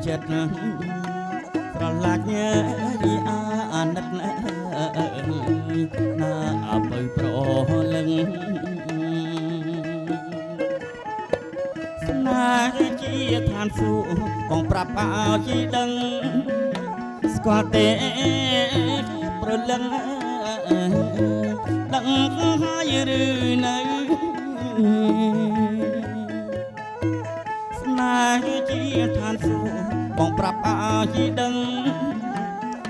ចិត្តស្រឡាញ់រីអាណិតណាអពើប្រលឹងស្នេហ៍ជាឋានសួគ៌បងប្រាប់ឲ្យជីដឹងស្គាល់ទេប្រលឹងដឹងហើយឬនៅស្នេហ៍ជាឋានសួគ៌បងប្រាប់ឲ្យជីដឹង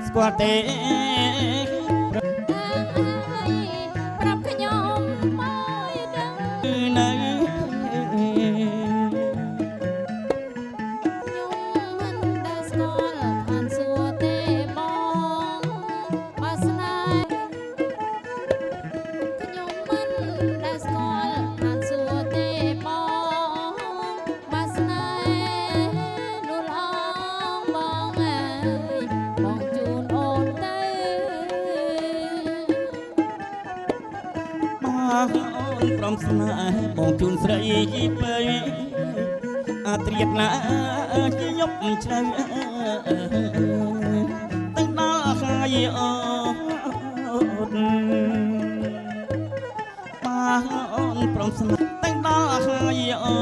ស្គាល់ទេប្រាប់ខ្ញុំមកដឹងនៅខ្ញុំមិនដែលស្គាល់ឋានសួគ៌ទេបងបើស្នេហ៍ខ្ញុំមិនដែលស្គាល់ឋានសួគ៌ទេបងបើស្នេហ៍លួលអងបងអើយបងជូនអូនទៅបងអូនព្រមស្នេហ៍បងជូនស្រីជីពើអាត្រៀតណាជាយប់ជ្រៅទាំងដល់ហើយអូនបងអូនព្រមស្នេហ៍ទាំងដល់ហើយអូន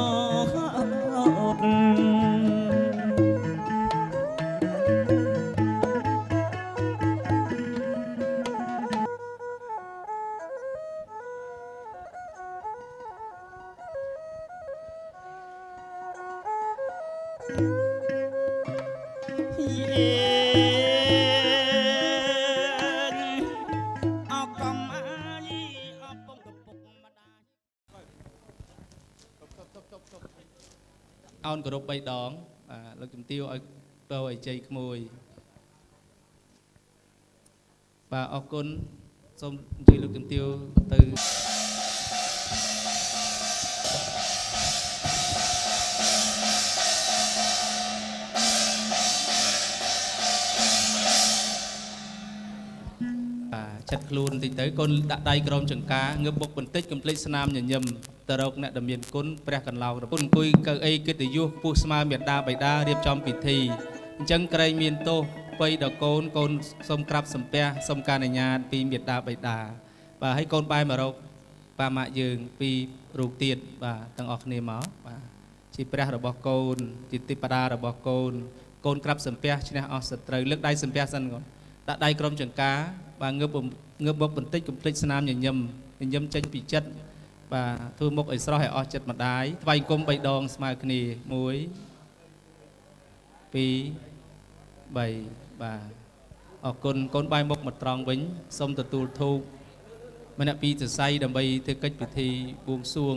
អោកំអាយអោពងកពុកម្ដាយអោនគោរព3ដងបាទលោកជំទាវឲ្យបោឲ្យជ័យក្មួយបាទអរគុណសូមអញ្ជើញលោកជំទាវទៅចាត់ខ្លួនបន្តិចទៅកូនដាក់ដៃក្រោមចង្ការងើបបុកបន្តិចកុំភ្លេចស្នាមញញឹមទៅរកអ្នកដែលមានគុណព្រះកន្លោគុណអង្គុយកៅអីកិត្តិយសពុះស្មើមេត្តាបិតារៀបចំពិធីអញ្ចឹងក្រែងមានទោសបីដល់កូនកូនសូមក្រាបសំពះសូមការអនុញ្ញាតពីមេត្តាបិតាបាទហើយកូនបែរមករកប៉ាម៉ាក់យើងពីរូបទៀតបាទទាំងអស់គ្នាមកបាទជាព្រះរបស់កូនជាទេពតារបស់កូនកូនក្រាបសំពះឈ្នះអស់សត្រូវលើកដៃសំពះសិនកូនដាក់ដៃក្រោមចង្ការបាទងើបបុកបន្តិចកុំភ្លេចស្នាមញញឹមចេញពីចិត្តបាទធ្វើមុខឲ្យស្រស់ឲ្យអស់ចិត្តម្ដាយថ្វាយគុំ3ដងស្មើគ្នា1 2 3បាទអរគុណកូនបាយមុខមកត្រង់វិញសូមទទួលធូបម្នាក់ពីសរសៃដើម្បីធ្វើកិច្ចពិធីបួងសួង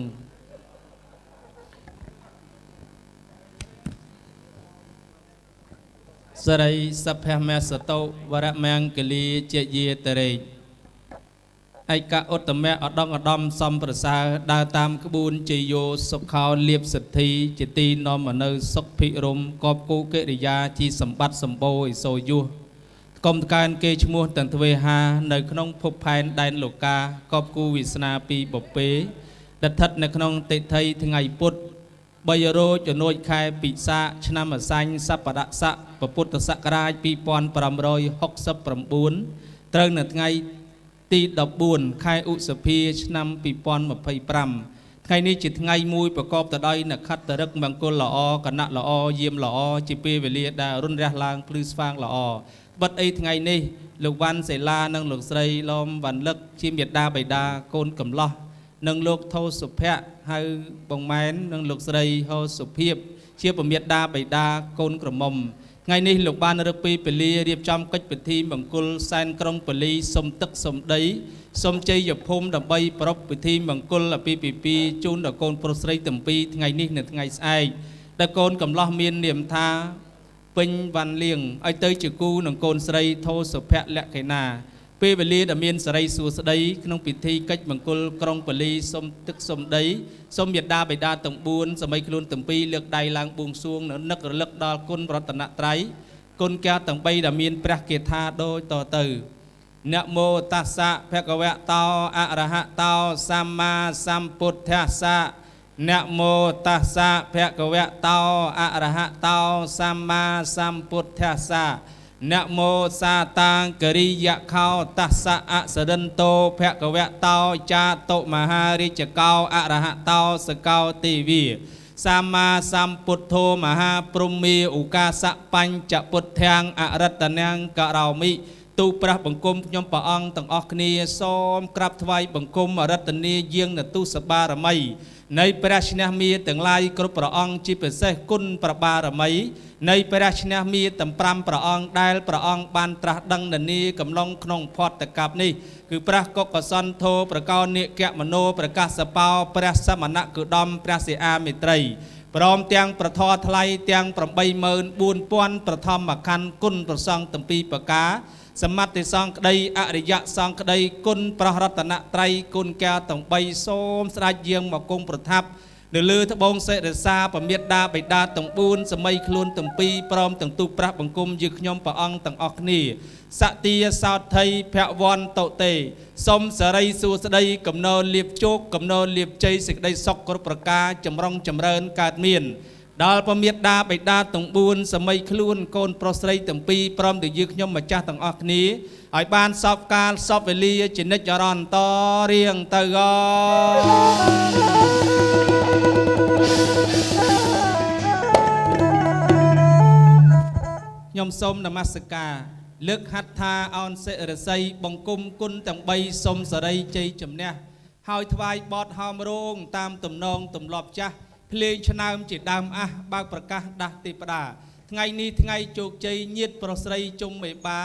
សរិសភមេសតោវរមង្គលីជាយាតរេឯកឧត្តមៈឧត្តមសំប្រសើរដើរតាមក្បួនជយោសុខោលៀបសិទ្ធិជាទីនាំមកនៅសុខភិរមកបគូកិរិយាជីសម្បត្តិសម្បូរឥសូយុះកុំកើនគេឈ្មោះទាំងទ្វេហានៅក្នុងភពផែនដែនលោកាកបគូវាសនាពីបពេដស្ថិតនៅក្នុងតិថីថ្ងៃពុទ្ធ3រោចចំណួចខែពិសាឆ្នាំអសាញ់សប្បដស័កពុទ្ធសករាជ2569ត្រូវនៅថ្ងៃទី14ខែឧសភាឆ្នាំ2025ថ្ងៃនេះជាថ្ងៃមួយប្រកបទៅដោយនក្ខត្តឫក្ខមង្គលល្អគណៈល្អយាមល្អជាពេលវេលាដែលរុនរះឡើងភ្លឺស្វាងល្អបិទអីថ្ងៃនេះលោកវ៉ាន់សេឡានិងលោកស្រីឡំវ៉ាន់លឹកជាមេដាបៃតាកូនកំឡោះនិងលោកថោសុភ័ក្រហៅបងម៉ែននិងលោកស្រីហោសុភាពជាពមេដាបៃតាកូនក្រមុំថ្ងៃនេះលោកបានរឹកពីពលីរៀបចំកិច្ចពិធីមង្គលសែនក្រុងពលីសុំទឹកសុំដីសុំជ័យភូមិដើម្បីប្រពៃពិធីមង្គលអាពាហ៍ពិពាហ៍ជូនដល់កូនប្រុសស្រីទាំងពីរថ្ងៃនេះនិងថ្ងៃស្អែកដែលកូនកំឡោះមាននាមថាពេញវ៉ាន់លៀងឲ្យទៅជាគូនឹងកូនស្រីថោសុភ័ក្រលក្ខិណាពេលវេលាដែលមានសេរីសួស្តីក្នុងពិធីកិច្ចមង្គលក្រុងពលីសុំទឹកសុំដីសុំមេដាបិតាទាំង4សម័យខ្លួនទាំងពីរលើកដៃឡើងបួងសួងនឹករលឹកដល់គុណរតនត្រ័យគុណកាទាំង3ដែលមានព្រះគាថាដូចតទៅนะโมตัสสะภะคะวะโตอะระหะโตสัมมาสัมพุทธัสสะ นะโมตัสสะภะคะวะโตอะระหะโตสัมมาสัมพุทธัสสะนะโมสาตังกริยะเขาตัสสะอะสะดันโตภะคะวะโตจาโตมหาริจเกาอะระหะโตสเกาติวีสัมมาสัมพุทโธมหาปรุมีอุกาสะปัญจพุทธังอรัตนังกะเรามิទូព្រះបង្គំខ្ញុំព្រះអង្គទាំងអស់គ្នាសូមក្រាបថ្វាយបង្គំអរតនីយាងនទុសបារមីនៃព្រះឈ្នះមារទាំងឡាយគ្រប់ព្រះអង្គជាពិសេសគុណព្រះបារមីនៃព្រះឈ្នះមារទាំង5ព្រះអង្គដែលព្រះអង្គបានត្រាស់ដឹងនានាកំឡុងក្នុងផតកັບនេះគឺព្រះកុកសន្ធោប្រកោនិកមនោប្រកាសបោព្រះសមណគឧត្តមព្រះសិអាមិត្រីព្រមទាំងប្រធរថ្លៃទាំង84000ប្រធមខណ្ឌគុណប្រសង់ទាំងពីរប្រការសមត្ថសង្ឃក្តីអរិយសង្ឃក្តីគុណព្រះរតនត្រ័យគុណកែទាំង3សូមស្ដេចយាងមកគង់ប្រថាប់នៅលើត្បូងសេរសាពមេដាបិតាទាំង4សម័យខ្លួនទាំងពីរព្រមទាំងទូព្រះបង្គំយើងខ្ញុំព្រះអង្គទាំងអស់គ្នាសតិសោថីភវន្តតុទេសូមសរីសួស្តីកំណរលៀបជោគកំណរលៀបជ័យសេចក្តីសុខគ្រប់ប្រការចម្រុងចម្រើនកើតមានដល់ពមេដាបិតាទាំង4សម័យខ្លួនកូនប្រុសស្រីទាំងពីរព្រមទាំងយើងខ្ញុំម្ចាស់ទាំងអស់គ្នាឲ្យបានសពកាលសពវេលាជានិច្ចអរន្តរៀងទៅខ្ញុំសូមនមស្ការលើកហត្ថាអោនសិរិស័យបង្គំគុណទាំង3សូមសរីជ័យជំនះហើយថ្វាយបទហោមរោងតាមទំនងទម្លាប់ចាស់ភ្លេងឆ្នើមជាដើមអះបើកប្រកាសដាស់ទេវតាថ្ងៃនេះថ្ងៃជោគជ័យញាតិប្រុសស្រីជុំមេបា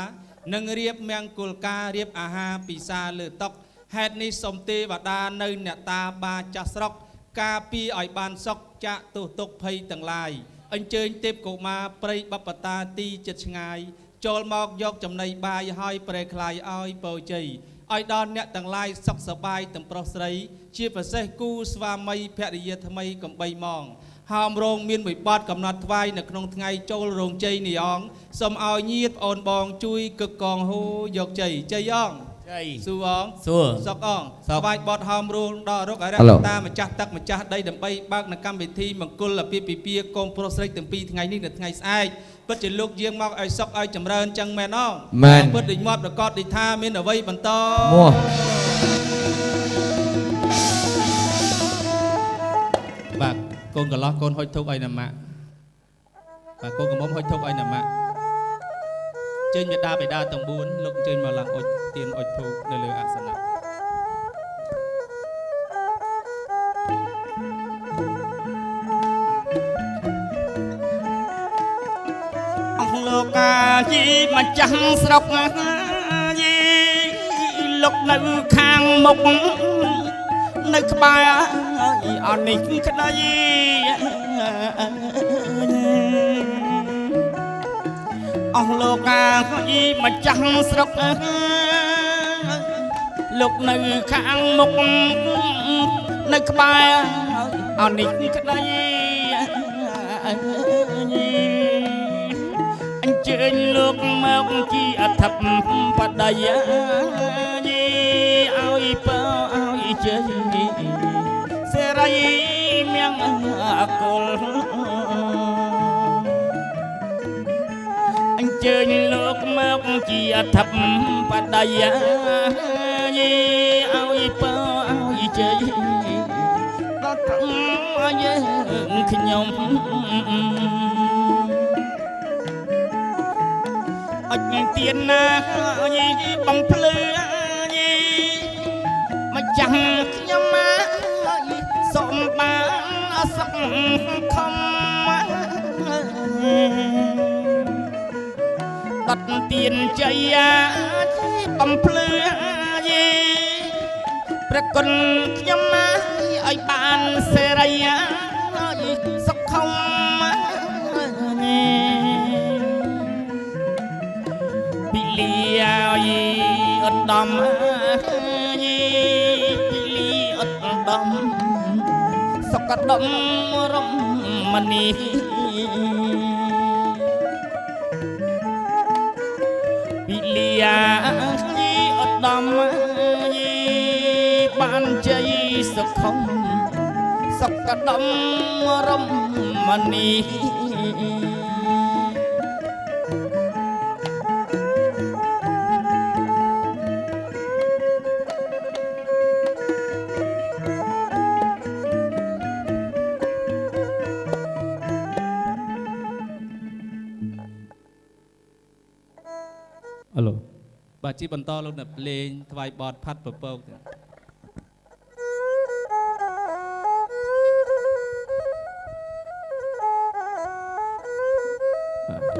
នឹងរៀបមង្គលការរៀបអាហារពិសាលើតុហេតុនេះសូមទេវតានៅអ្នកតាបាចាស់ស្រុកការពីឲ្យបានសុខចាក់ទោសទុក្ខភ័យទាំងឡាយអញ្ជើញទេពកុមារព្រៃបបតាទីចិត្តឆ្ងាយចូលមកយកចំណីបាយឲ្យប្រែคลายឲ្យពរជ័យឲ្យដល់អ្នកទាំងឡាយសុខសប្បាយទាំងប្រុសស្រីជាពិសេសគូស្វាមីភរិយាថ្មីកំបីម៉ងហោមរោងមានមួយបទកំណត់ថ្វាយនៅក្នុងថ្ងៃចូលរោងជ័យនេះអង្គសូមឲ្យញាតិអូនបងជួយកឹកកងហូយកជ័យជ័យអង្គជ័យសួរអង្គសួរសុកអង្គថ្វាយបទហោមរោងដល់រុកអរិយតាម្ចាស់ទឹកម្ចាស់ដីដើម្បីបើកនៅកម្មវិធីមង្គលអាពាហ៍ពិពាហ៍កូនប្រុសស្រីទាំងពីរថ្ងៃនេះនៅថ្ងៃស្អែកពិតជាលោកយាងមកឲ្យសុខឲ្យចម្រើនចឹងមែនអងមែនពិតដូចមាត់ប្រកបដូចថាមានអ្វីបន្តមកបាទកូនកន្លោះកូនហុចធុកឲ្យណាម៉ាក់បាទកូនកំមុំហុចធុកឲ្យណាម៉ាក់ចេញមេដាបេដាទាំង4លោកចេញមកឡើងអុចទៀនអុចធុកនៅលើអាសនៈលោកយីម្ចាស់ស្រុកយីលោកនៅខាងមុខនៅក្បែរអននេះក្តីអស់លោកយីម្ចាស់ស្រុកលោកនៅខាងមុខនៅក្បែរអននេះក្តីជើញលោកមកជាអធិបតីយីឲ្យបើឲ្យជ័យសេរីមៀងអកុលអញ្ជើញលោកមកជាអធិបតីយីឲ្យបើឲ្យជ័យដល់ត្រង់យើងខ្ញុំអត់មានទៀនណាយីបំភ្លឺយីម្ចាស់ខ្ញុំមកសូមបានសុខខំអត់ទៀនជ័យបំភ្លឺយីប្រគុណខ្ញុំមកឲ្យបានសេរីសុខខំលីយីអត់ដំយីលីអត់ដំសុកដំរំមនីពីលីយីអត់ដំយីបានជ័យសុខំ សុខកដំរមនី អឡូបាទជាបន្តលោកអ្នកលេងថ្វាយបទផាត់ពពកទៀត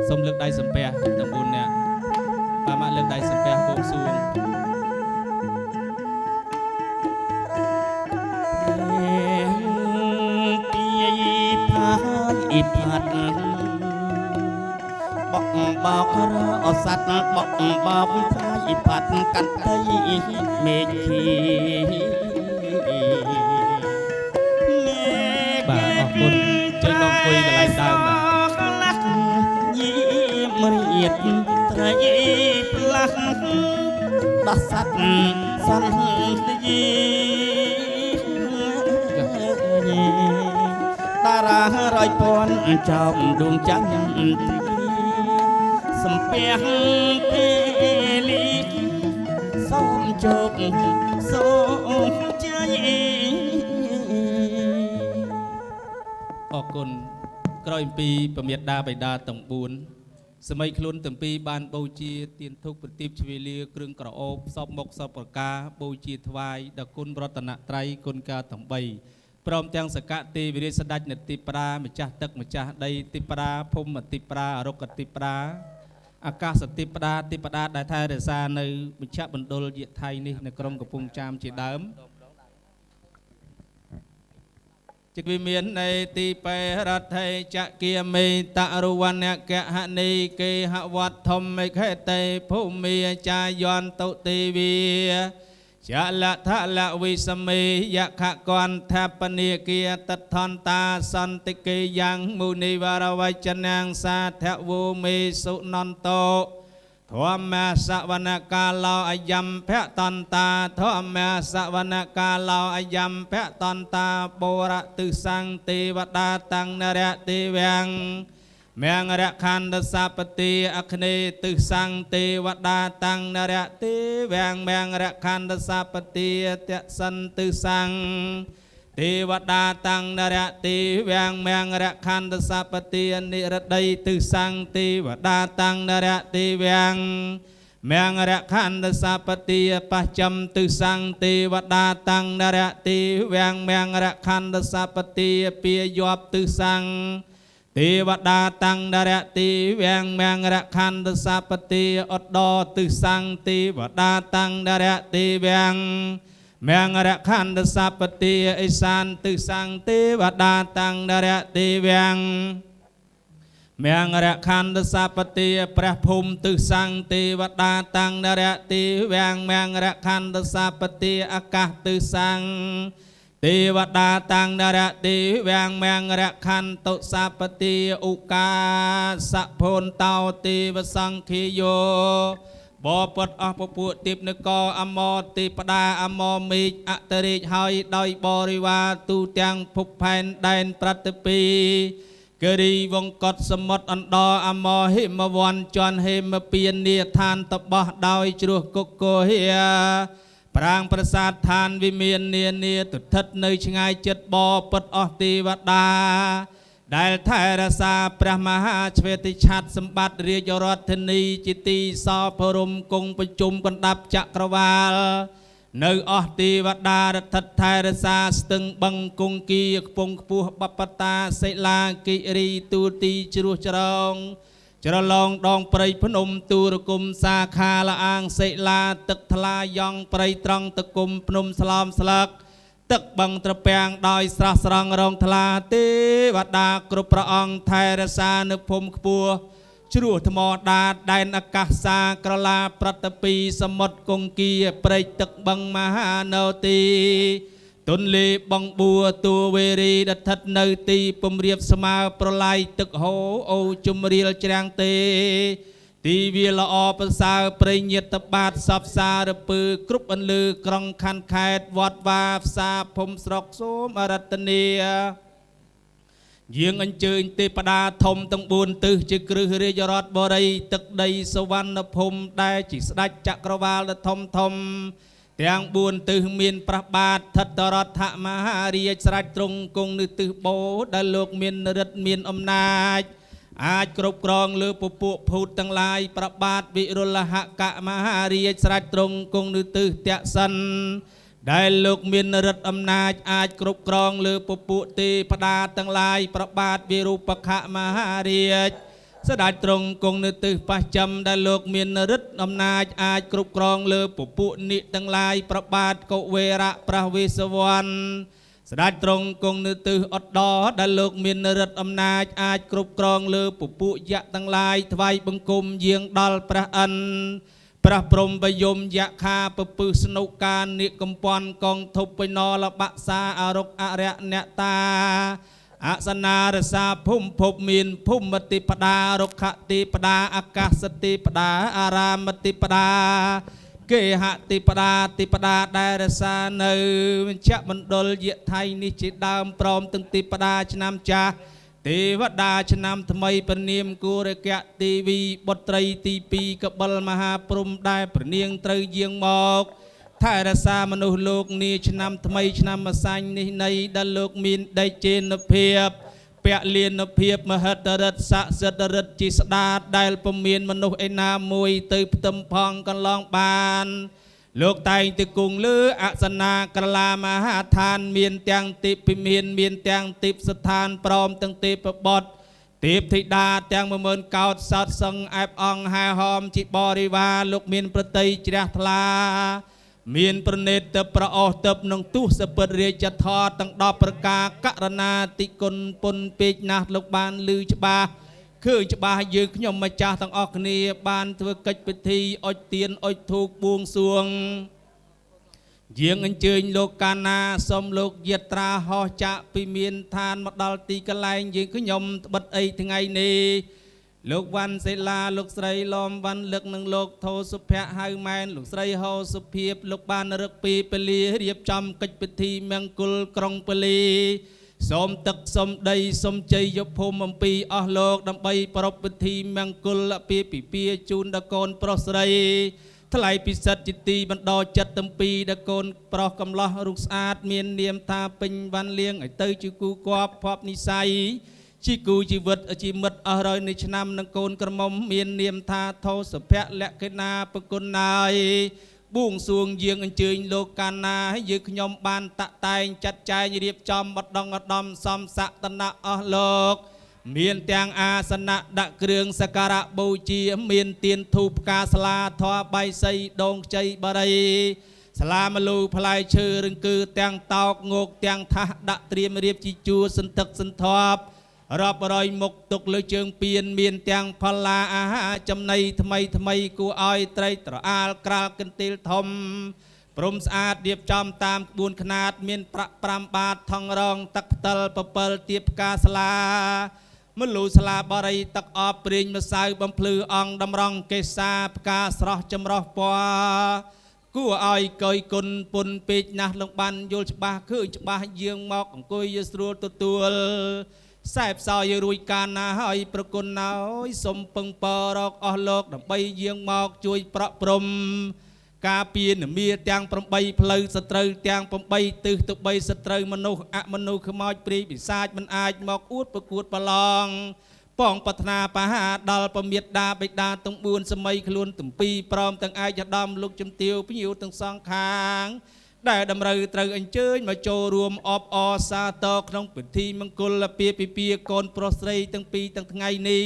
សូមលើកដៃសំពះទាំង4នាក់បាទមកលើកដៃសំពះបួងសួង ពីផាត់បកបោកអសត្វបកបោកផ្លាយផាត់កាត់ទៅមេឃី បាទអរគុណជួយមកអង្គុយកន្លែងដើមបាទ យីមរៀតត្រីផ្លាស់ដោះសត្វសន្យា តារារយពាន់ចោមដួងច័ន្ទសំពះពេលីសូមជោគសូមជ័យ អរគុណក្រោយអំពីពមេដាបៃតាទាំង4សម័យខ្លួនទាំងពីរបានបូជាទានធុកប្រទីបជ្វាលាគ្រឿងក្រអូបសពមុខសពប្រការបូជាថ្វាយដល់គុណរតនត្រ័យគុណការទាំង3ព្រមទាំងសកទេវរាជស្ដេចនតិប្រាម្ចាស់ទឹកម្ចាស់ដីតិប្រាភូមិតិប្រាអរុគតិប្រាអាកាសតិប្រាតិប្រាដែលថែរក្សានៅមជ្ឈមណ្ឌលយៈថៃនេះនៅក្រុងកំពង់ចាមជាដើម ជិកវិមាននៃទីបេរដ្ឋេចគាមេតរុវណ្យកហនីគេហវត្តធម្មេខេតេភូមិចាយន្តតុទេវីចលថលវិសមេយខកន្ធបនិគាតថន្តាសន្តិគេយ៉ាងមុនិវរវចនាងសាធវោមេសុនន្តោ ធម្មសវនកាឡោអយំភៈតន្តាធម្មសវនកាឡោអយំភៈតន្តាបរទិសង្ឃទេវតាតាំងនរៈទេវាំងមង្គរខណ្ឌសពតិអគ្នេទិសង្ឃទេវតាតាំងនរៈទេវាំងមង្គរខណ្ឌសពតិតសន្តិសង្ឃ ទេវតាតាំងនរៈទេវាំងមង្គរខណ្ឌសពតិនិរដីទិសង្ឃទេវតាតាំងនរៈទេវាំងមង្គរខណ្ឌសពតិបច្ចំទិសង្ឃទេវតាតាំងនរៈទេវាំងមង្គរខណ្ឌសពតិពាយប់ទិសង្ឃទេវតាតាំងនរៈទេវាំងមង្គរខណ្ឌសពតិអត់ដទិសង្ឃទេវតាតាំងនរៈទេវាំង មង្គរខណ្ឌសពតិអេសានទិសង្ឃទេវតាតាំងនរៈទេវាំងមង្គរខណ្ឌសពតិព្រះភូមិទិសង្ឃទេវតាតាំងនរៈទេវាំងមង្គរខណ្ឌសពតិអាកាសទិសង្ឃទេវតាតាំងនរៈទេវាំងមង្គរខណ្ឌតុសពតិឧកាសភូនតោទេវសង្ឃីយោ បបពតអស់ពពួកទីបនគរអមរទីបដាអមរមេឃអតរិជហើយដោយបរិវារទូទាំងភពផែនដែនប្រតិពីគិរីវង្កត់សមុទ្រអណ្ដរអមរហិមវ័នជន់ហេមពៀននាឋានតបោះដោយជ្រោះគុកកោហិប្រាងប្រាសាទឋានវិមាននានាទិដ្ឋិតនៅឆ្ងាយចិត្តបបពតអស់ទេវតា ដែលថែរក្សាព្រះមហាឆ្វេតិឆាត់សម្បត្តិរាជរដ្ឋធានីជាទីសពរមគង់ប្រជុំកណ្ដាប់ចក្រវាលនៅអស់ទេវតារដ្ឋថែរក្សាស្ទឹងបឹងគង្គីខ្ពង់ខ្ពស់បបតាសិលាគិរីទូទីជ្រោះច្រងច្រឡងដងព្រៃភ្នំទូរគុំសាខាលអាងសិលាទឹកថ្លាយ៉ងព្រៃត្រង់តគុំភ្នំស្លោមស្លឹក ទឹកបឹងត្រពាំងដោយស្រស់ស្រង់រងថ្លាទេវតាគ្រប់ព្រះអង្គថែរក្សានៅភូមិខ្ពស់ជ្រោះថ្មដាតដែនអាកាសសាក្រឡាប្រតិពីសមុទ្រគង្គីព្រែកទឹកបឹងមហានទីទន្លេបឹងបួតួវេរីដឋិតនៅទីពំរៀបស្មើប្រឡាយទឹកហូរអូជំរាលច្រាំងទេ ទីវាល្អប្រសើរប្រេងញាតបាតសពសារពើគ្រប់អន្លើក្រុងខណ្ឌខេត្តវត្តវាផ្សារភូមិស្រុកសូមអរតនីយើងអញ្ជើញទេពតាធំទាំង4ទិសជាគ្រឹះរាជរដ្ឋបរិយទឹកដីសវណ្ណភូមិដែលជាស្ដេចចក្រវាលដ៏ធំទាំង4ទិសមានប្រះបាទថិតរដ្ឋមហារាជស្រេចទ្រង់គង់នៅទិសបូរដែលលោកមានឫទ្ធិមានអំណាចអាចគ្រប់គ្រងលើពពួកភូតទាំងឡាយប្របាទវិរុលហកមហារាជស្រេចទ្រង់គង់នៅទិសទក្សិណដែលលោកមានឫទ្ធិអំណាចអាចគ្រប់គ្រងលើពពួកទេពតាទាំងឡាយប្របាទវិរូបខមហារាជស្ដេចទ្រង់គង់នៅទិសបស្ចិមដែលលោកមានឫទ្ធិអំណាចអាចគ្រប់គ្រងលើពពួកនិទាំងឡាយប្របាទកុវេរៈប្រះវេសវណ្ណស្ដេចទ្រង់គង់នៅទិសឧត្តរដែលលោកមានឫទ្ធិអំណាចអាចគ្រប់គ្រងលើពពួកយៈទាំងឡាយថ្វាយបង្គំយាងដល់ព្រះឥន្ទព្រះព្រំវយមយខាពពឹសស្នុកានិកម្ពន់កងធប់បិណលបក្សាអរុកអរិយអ្នកតាអសនារសាភូមិភពមានភូមិតិបដារុក្ខតិបដាអាកាសតិបដាអារាមតិបដាគេហតិបដាដែលរសានៅវិជ្ជមណ្ឌលយៈថៃនេះជាដើមព្រមទាំងតិបដាឆ្នាំចាស់ទេវតាឆ្នាំថ្មីព្រះនាមគូរកៈទេវីបុត្រីទី2កបិលមហាព្រំដែលព្រះនាងត្រូវយាងមកថែរក្សាមនុស្សលោកនាឆ្នាំថ្មីឆ្នាំម្សាញ់នេះនៃដែលលោកមានដេជេនភាពពលៀនភាពមហិទ្ធរិទ្ធស័ក្តិសិទ្ធិរិទ្ធជាស្ដាតដែលពុំមានមនុស្សឯណាមួយទៅផ្ទឹមផងកន្លងបានលោកតែងទៅគង់លើអសនាក្រឡាមហាឋានមានទាំងទេពមានទាំងទេពស្ថានព្រមទាំងទេពបុត្រទេពធីតាទាំង10000កោដសត្វសង្ឃអែបអង្គហែហមជាបរិវារលោកមានប្រតិជ្រះថ្លាមានប្រណេតទៅប្រអស់ទៅក្នុងទុសពិតរាជធរទាំង10ប្រការករណាតិគុណពុនពេកណាស់លោកបានឮច្បាស់ឃើញច្បាស់យើងខ្ញុំម្ចាស់ទាំងអស់គ្នាបានធ្វើកិច្ចពិធីអុជទៀនអុជធូបបួងសួងយើងអញ្ជើញលោកកាណាសូមលោកយាត្រាហោះចាក់ពីមានឋានមកដល់ទីកន្លែងយើងខ្ញុំត្បិតអីថ្ងៃនេះលោកវ៉ាន់សេឡាលោកស្រីឡំវ៉ាន់លឹកនិងលោកថោសុភ័ក្រហៅម៉ែនលោកស្រីហោសុភាពលោកបានរឹកពីពលីរៀបចំកិច្ចពិធីមង្គលក្រុងពលីសូមទឹកសូមដីសូមជ័យយភូមិអំពីអស់លោកដើម្បីប្រពៃពិធីមង្គលពីពិពាជូនដល់កូនប្រុសស្រីថ្លៃពិសិដ្ឋជាទីបណ្ដោចិត្តទាំងពីរដល់កូនប្រុសកំឡោះរូបស្អាតមាននាមថាពេញវ៉ាន់លៀងឲ្យទៅជាគូគប់ភ័ព្វនិស័យជាគូជីវិតជាមិត្តអស់រយនៃឆ្នាំនឹងកូនក្រមុំមាននាមថាថោសុភ័ក្រលក្ខិណាប្រគុណណាយបួងសួងយើងអញ្ជើញលោកកាណាឲ្យយើងខ្ញុំបានតាក់តែងចាត់ចែងរៀបចំបដងឧត្តមសំស័ក្តិណៈអស់លោកមានទាំងអាសនៈដាក់គ្រឿងសក្ការៈបូជាមានទៀនធូបផ្កាស្លាធម៌បៃសីដងខ្ចីបរិយស្លាមលូផ្លែឈើរង្គើទាំងតោកងោកទាំងថាសដាក់ត្រៀមរៀបជីជួរសន្តិកសន្ធាប់រាប់រយមុខទុកលើជើងពៀនមានទាំងផល្លាអាហារចំណីថ្មីគួរឲ្យត្រីត្រអាលក្រាលកន្ទេលធំព្រំស្អាតរៀបចំតាមក្បួនខ្នាតមានប្រាក់5បាតថងរងទឹកផ្តិល7ទៀបផ្កាស្លាមលូស្លាបរិយទឹកអបព្រៀងម្សៅបំភ្លឺអង្គតម្រង់កេសាផ្កាស្រស់ចម្រោះពណ៌គួរឲ្យកយគុណពុនពេកណាស់លោកបានយល់ច្បាស់ឃើញច្បាស់យើងមកអង្គុយយស្រួលទទួលសែបសោយរួយកាលណាហើយប្រគុណណាយសុំពឹងពររកអស់លោកដើម្បីយាងមកជួយប្រក់ព្រំការពៀនមាទាំង8ផ្លូវសត្រូវទាំង8ទិសទៅ3សត្រូវមនុស្សអមនុស្សខ្មោចព្រាយពិសាចមិនអាចមកអួតប្រកួតប្រឡងប៉ងប្រាថ្នាបហាដល់ពមេដាបិតាទាំង4សម័យខ្លួនទាំង2ព្រមទាំងឯកឧត្តមលោកជំទាវភ្ញៀវទាំងសងខាងដែលតម្រូវត្រូវអញ្ជើញមកចូលរួមអបអរសាទរក្នុងពិធីមង្គលពិពាកូនប្រុសស្រីទាំងពីរទាំងថ្ងៃនេះ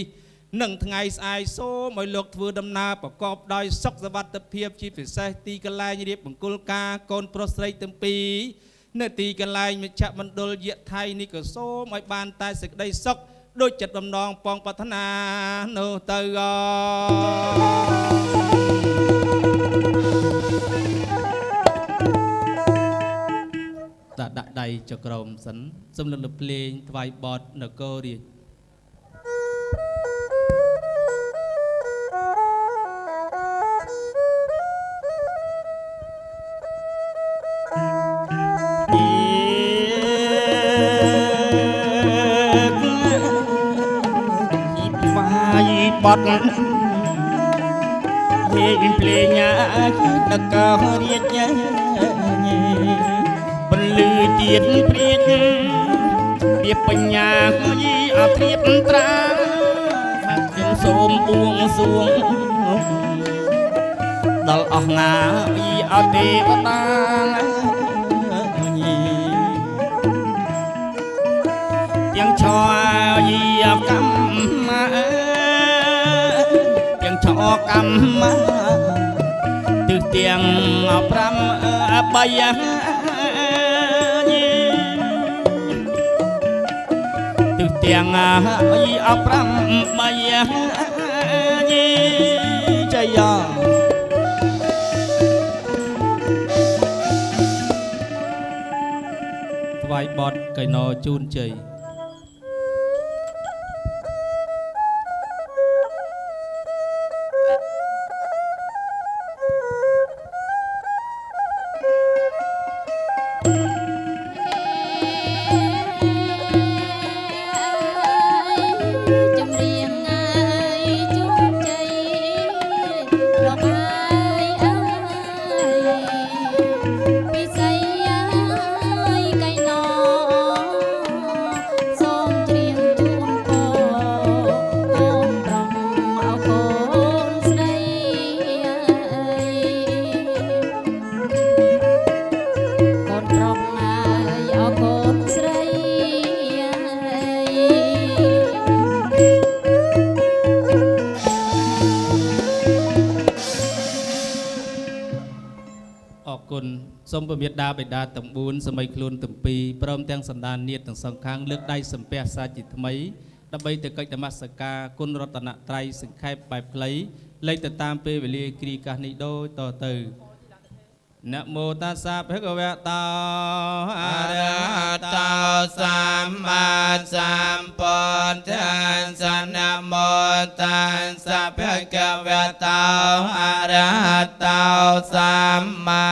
និងថ្ងៃស្អែកសូមឲ្យលោកធ្វើដំណើរប្រកបដោយសុខសុវត្ថិភាពជាពិសេសទីកន្លែងរៀបមង្គលការកូនប្រុសស្រីទាំងពីរនៅទីកន្លែងមជ្ឈមណ្ឌលយៈថៃនេះក៏សូមឲ្យបានតែសេចក្តីសុខដូចចិត្តបំណងប៉ងប្រាថ្នានោះទៅដាក់ដៃចក្រមសិនសំលឹកលភ្លេងថ្វាយបទនគររាជ បត់ហេភ្លេងដឹកកោរៀបបន្លឺទៀតព្រៀបពីបញ្ញាយីអធិបត្រាខ្ញុំសូមបួងសួងដល់អស់ណាយីអទេវតាទាំងឆោយីកម្មទាំងឆោកម្មទិសទាំង5បាយទិសទាំង5បាយចយាថ្វាយបទកៃណោជូនជ័យសូមពមេដាបេដាទាំង4សម័យខ្លួនទាំង2ព្រមទាំងសន្តានញាតិទាំងសងខាងលើកដៃសំពះសាជាថ្មីដើម្បីទៅកិច្ចនមស្ការគុណរតនត្រ័យសង្ខេបបែបខ្លីលេខទៅតាមពេលវេលាគ្រាកាសនេះដូចតទៅนะโมตัสสะภะคะวะโตอะระหะโตสัมมาสัมพุทธัสสะนะโมตัสสะภะคะวะโตอะระหะโตสัมมา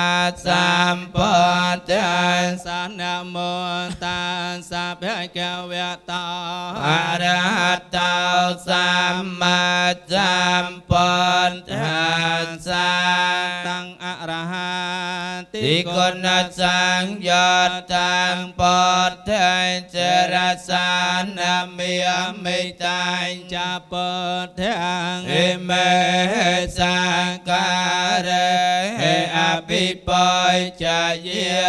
สัมพุทธัสสะนะโมตัสสะภะคะวะโตอะระหะโตสัมมาสัมพุทธัสสะตังอะระหะติกุณสังยศตังปอดเทจรสานามิยมิตังจะปอดเทงอิเมสังการเรอภิปอยจะเยี่ย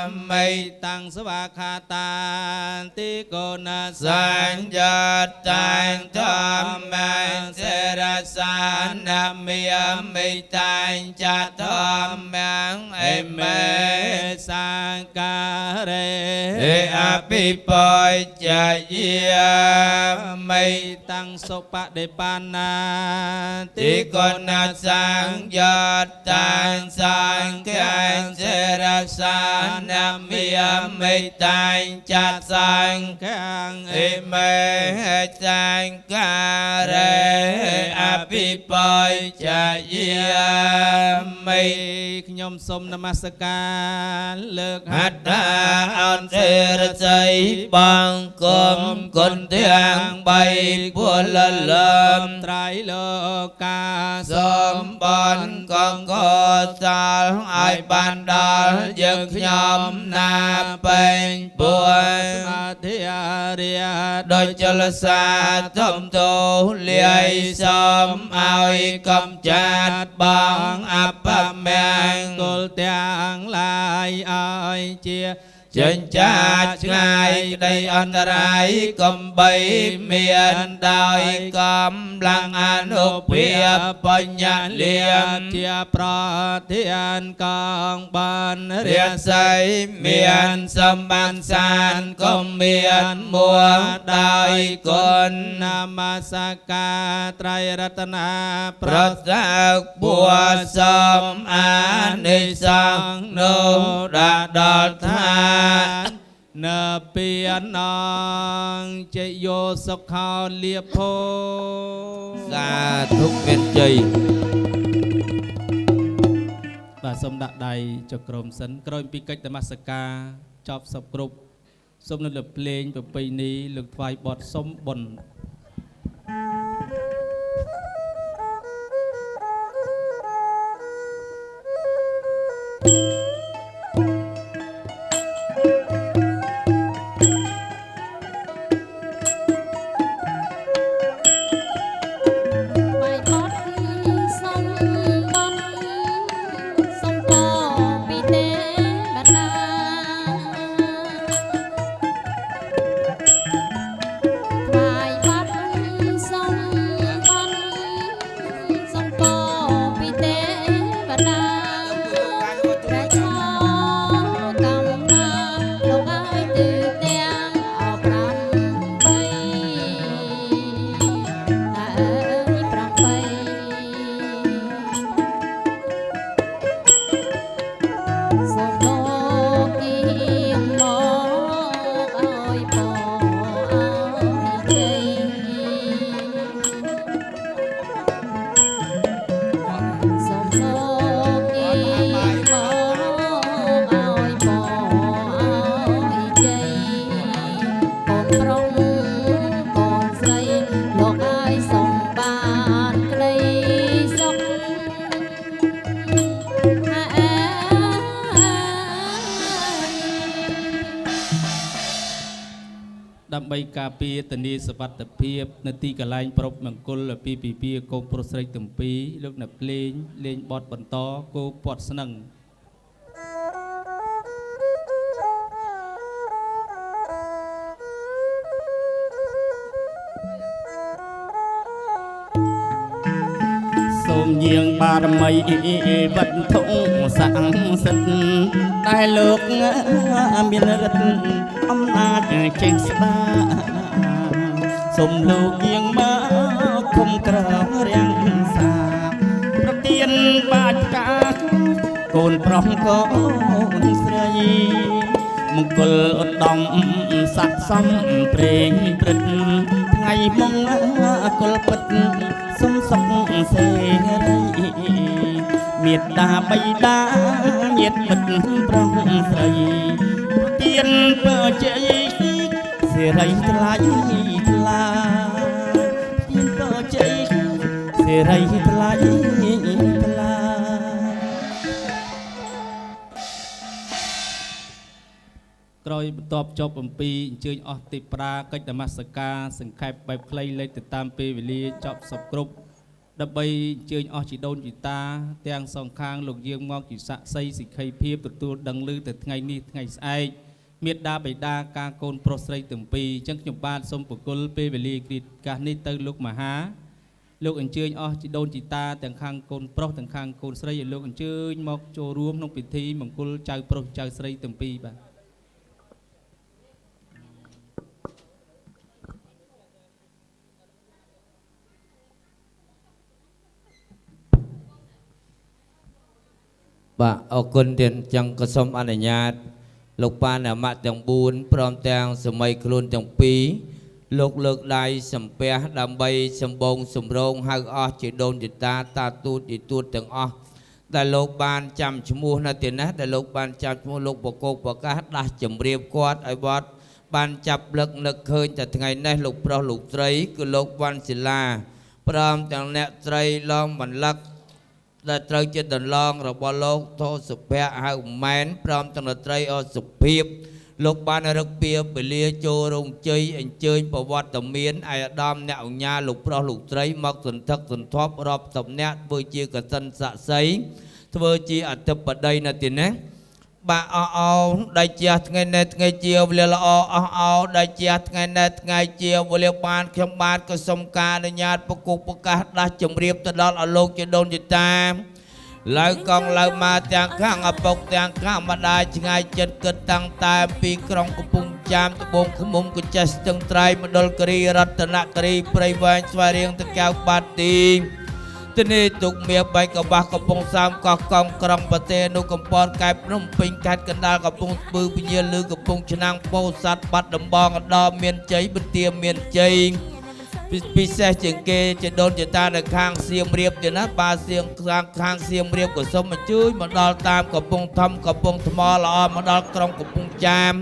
มไม่ตังสวาคาตาติกุณสังยศตังธรรมเจรสานามิยมิตังจะธรรมังเอเมสังการเรอภิปอยจะเยี่ยมไม่ตั้งสุปเดปานาติกุณสังยศตังสังเกงเจรสานามิยมิตังจัดสังเกงเอเมสังการเรอภิปอยจะเยี่ยมไม่ខ្ញុំសូមនមស្ការលើកហត្ថអន្តរជ័យបងគុំគុណទាំង3ពលលំត្រៃលោកកាសូមបងកងកោសលឲ្យបានដល់យើងខ្ញុំណាពេញពួយស្មាធិរិយដោយចលសាធំទោលាយសូមឲ្យកំចាត់បងអបមាគលទាំងឡាយឲ្យជាចិញ្ចាចឆ្ងាយក្តីអន្តរាយកំបីមានដោយកម្លាំងអនុភាពបញ្ញលាមជាប្រធានកងបានរាសីមានសម្បានសានក៏មានមួដោយគុណនមស្ការត្រៃរតនាប្រសាពួសំអានិសង្ឃនោះដល់ឋាននៅពីអនងជយោសុខោលៀភោសាធុមានជ័យបាទសូមដាក់ដៃចុះក្រោមសិនក្រោយពីកិច្ចនមស្ការចប់សពគ្រប់សូមនៅលើភ្លេងប្រពៃណីលើកថ្វាយបទសុំបុណ្យ ដើម្បីការពារធានាសុវត្ថិភាពនៅទីកន្លែងប្រពមង្គលពីពិភាកូនប្រុសស្រីទាំងពីរលោកអ្នកភ្លេងលេងបទបន្តគោពាត់ស្នឹងសូមយាងបារមីវត្ថុស័ក្តិសិទ្ធិតែលោកមានរិទ្ធអំណាចចេះស្ដាសូមលោកយាងមកគុំក្ររាំងសាប្រទានបាច់ការកូនប្រុសកូនស្រីមង្គលឧត្តមស័ក្តិសមព្រេងព្រឹកថ្ងៃមង្គលពិតសុំសុខសេរីមេត្តាបិតាញាតិមិត្តប្រុសស្រីប្រទានពរជ័យសេរីថ្លៃថ្លាប្រទានពរជ័យសេរីថ្លៃថ្លាក្រោយបន្ទាប់ចប់អំពីអញ្ជើញអស់ទេប្រាកិច្ចនមស្ការសង្ខេបបែបខ្លីលេខទៅតាមពេលវេលាចប់សពគ្រប់ដើម្បីអញ្ជើញអស់ជីដូនជីតាទាំងសងខាងលោកយាងមកជាស័ក្តិសិទ្ធិសិក្ខីភាពទទួលដឹងឮទៅថ្ងៃនេះថ្ងៃស្អែកមេត្តាបិតាការកូនប្រុសស្រីទាំងពីរអញ្ចឹងខ្ញុំបាទសូមប្រគល់ពេលវេលាគ្រាកាសនេះទៅលោកមហាលោកអញ្ជើញអស់ជីដូនជីតាទាំងខាងកូនប្រុសទាំងខាងកូនស្រីឲ្យលោកអញ្ជើញមកចូលរួមក្នុងពិធីមង្គលចៅប្រុសចៅស្រីទាំងពីរបាទបាទអរគុណទៀតចឹងក៏សូមអនុញ្ញាតលោកប៉ានអាម៉ាក់ទាំង4ព្រមទាំងសម័យខ្លួនទាំងពីរលោកលើកដៃសំពះដើម្បីសម្បងសម្រងហៅអស់ជាដូនជាតាតាទូតជាទូតទាំងអស់ដែលលោកបានចាំឈ្មោះនៅទីនេះដែលលោកបានចាំឈ្មោះលោកបកគោប្រកាសដាស់ជំរាបគាត់ឲ្យវត្តបានចាប់លឹកនឹកឃើញតែថ្ងៃនេះលោកប្រុសលោកស្រីគឺលោកវ៉ាន់សិលាព្រមទាំងអ្នកស្រីឡងបន្លឹកដែលត្រូវជាដន្លងរបស់លោកទោសុភ័ក្រហៅម៉ែនព្រមទាំងរដ្ឋត្រីអសុភាពលោកបានរឹកពៀពលាចូលរោងជ័យអញ្ជើញប្រវត្តិមានឯអាដាមអ្នកអញ្ញាលោកប្រុសលោកស្រីមកសន្ធឹកសន្ធាប់រាប់តំណាក់ធ្វើជាកសិនស័ក្តិសិទ្ធិធ្វើជាអធិបតីនៅទីនេះបាទអោដៃជាថ្ងៃនេះថ្ងៃជាវេលាល្អអោដៃជាថ្ងៃនេះថ្ងៃជាវេលាបានខ្ញុំបាទក៏សូមការអនុញ្ញាតប្រគល់ប្រកាសដាស់ជំរាបទៅដល់អលោកជាដូនជាតាឡើយកងឡើមកទាំងខាងឪពុកទាំងខាងម្ដាយឆ្ងាយចិត្តគិតតាំងតែពីក្រុងកំពង់ចាមត្បូងឃុំកញ្ចេះស្ទឹងត្រែងមណ្ឌលគិរីរតនគិរីព្រៃវែងស្វាយរៀងទៅកៅបាត់ទីទនីទុកមៀបៃកបាសកំពង់សោមកោះកងក្រុងប្រទេសនោះកំពតកែបភ្នំពេញខេត្តកណ្ដាលកំពង់ស្ពឺពញាលឺកំពង់ឆ្នាំងពោធិ៍សាត់បាត់ដំបងឧត្តរមានជ័យបន្ទាយមានជ័យពិសេសជាងគេជាដូនជាតានៅខាងសៀមរាបទៀតណាបាទសៀងខាងសៀមរាបក៏សូមអញ្ជើញមកដល់តាមកំពង់ធំកំពង់ថ្មល្អមកដល់ក្រុងកំពង់ចាម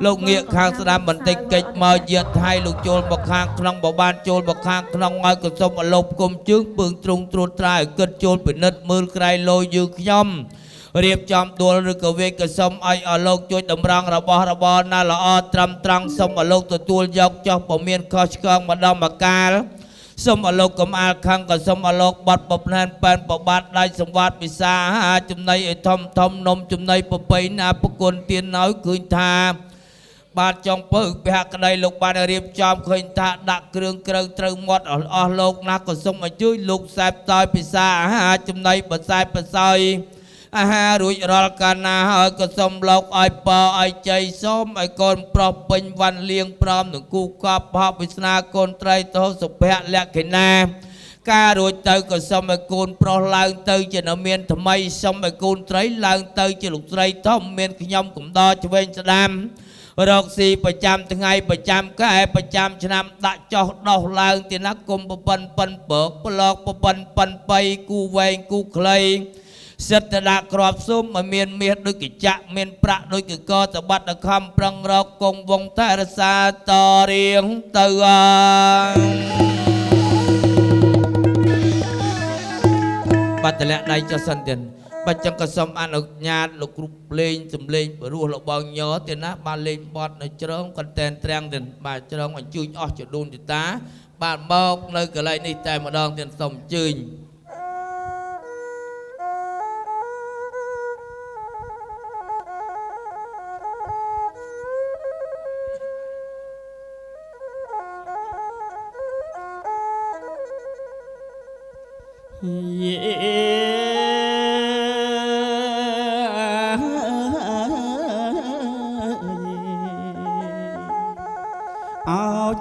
លោកងាកខាងស្ដាំបន្តិចកិច្ចមកយាថៃលោកចូលមកខាងក្នុងបបានចូលមកខាងក្នុងឲ្យក៏សូមអលប់គុំជើងពើងទ្រង់ត្រួតត្រាឲ្យគិតចូលពិនិត្យមើលក្រៃលោយយើងខ្ញុំរៀបចំដួលឬក៏វេកក៏សូមឲ្យអលោកជួយតម្រង់របស់របរណាល្អត្រឹមត្រង់សូមអលោកទទួលយកចុះពុំមានខុសឆ្គងម្ដងម្កាលសូមអលោកកំអាលខាងក៏សូមអលោកបាត់ប្រផ្នែនប៉ែនប្របាទដៃសង្វាតពិសាចំណៃឲ្យធំធំនំចំណៃប្របីណាប្រគុណទានឲ្យឃើញថាបាទចង់ពើពហក្តីលោកបានរៀបចំឃើញថាដាក់គ្រឿងក្រៅត្រូវមាត់អស់លោកណាក៏សូមអញ្ជើញលោកសែបតយពិសាចំណៃបសែបបស័យអាហាររួចរាល់កាលណាហើយក៏សូមលោកឲ្យពរឲ្យជ័យសូមឲ្យកូនប្រុសពេញវណ្ណលៀងព្រមនឹងគូកប់បោះវិស្នាកូនត្រីទោសុភ័ក្រលក្ខិណា ការរួចទៅក៏សូមឲ្យកូនប្រុសឡើងទៅជានៅមានថ្មីសូមឲ្យកូនត្រីឡើងទៅជាលោកស្រីធំមានខ្ញុំកំដរឆ្វេងស្ដាំរកស៊ីប្រចាំថ្ងៃប្រចាំខែប្រចាំឆ្នាំដាក់ចោះដោះឡើងទីណាគុំប្រពន្ធប៉ិនពកប្លកប្រពន្ធប៉ិនបៃគូវែងគូខ្លីសិទ្ធិដាក់ក្របស៊ុំឲ្យមានមាសដូចកញ្ចាក់មានប្រាក់ដូចកកតបាត់ខំប្រឹងរកគង់វងតែរសាតរៀងទៅបាត់តលាក់ដៃចុះសិនទៀតបើចឹងក៏សូមអនុញ្ញាតលោកគ្រូលេងសំលេងព្រោះលោកបងញ័រទៀតណាបានលេងបត់នៅជ្រងកន្តែនត្រាំងទៀតបាទជ្រងអញ្ជើញអស់ចដូនទីតាបាទមកនៅកន្លែងនេះតែម្ដងទៀតសូមអញ្ជើញ